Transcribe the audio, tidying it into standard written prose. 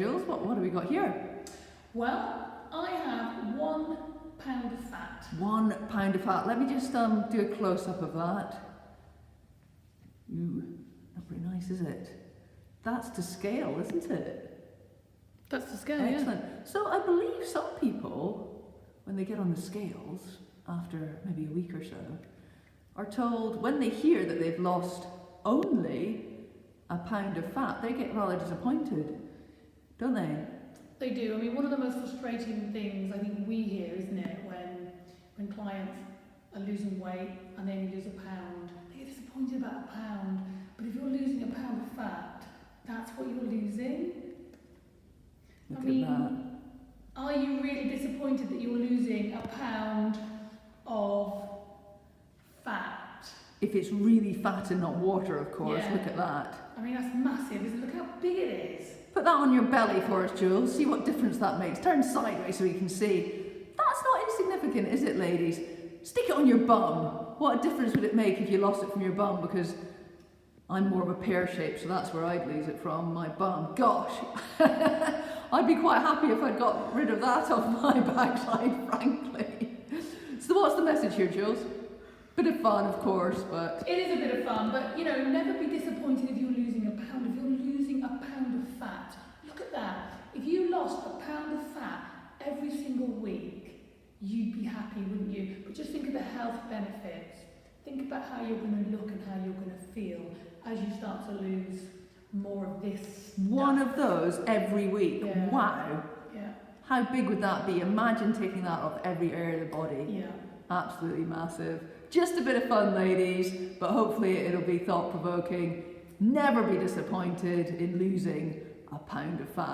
Jules, what have we got here? Well, I have 1 pound of fat. 1 pound of fat. Let me just do a close-up of that. Ooh, not very nice, is it? That's to scale, isn't it? That's the scale, Excellent. Yeah. So I believe some people, when they get on the scales, after maybe a week or so, are told, when they hear that they've lost only a pound of fat, they get rather disappointed, don't they? They do. I mean, one of the most frustrating things I think we hear, isn't it, when clients are losing weight and they only lose a pound, they get disappointed about a pound. But if you're losing a pound of fat, that's what you're losing. Look at that. Are you really disappointed that you're losing a pound of fat? If it's really fat and not water, of course, Yeah. Look at that. I mean, that's massive, isn't it? Look how big it is. Put that on your belly for us, Jules. See what difference that makes. Turn sideways so we can see. That's not insignificant, is it, ladies? Stick it on your bum. What a difference would it make if you lost it from your bum? Because I'm more of a pear shape, so that's where I'd lose it from, my bum. Gosh, I'd be quite happy if I'd got rid of that off my backside, frankly. So what's the message here, Jules? Bit of fun, of course, but... It is a bit of fun, but, you know, never be disappointed if you're losing a pound. If you're losing a pound of fat, look at that. If you lost a pound of fat every single week, you'd be happy, wouldn't you? But just think of the health benefits. Think about how you're going to look and how you're going to feel as you start to lose more of this. One of those every week. Yeah. Wow. Yeah. How big would that be? Imagine taking that off every area of the body. Yeah. Absolutely massive. Just a bit of fun, ladies, but hopefully it'll be thought-provoking. Never be disappointed in losing a pound of fat.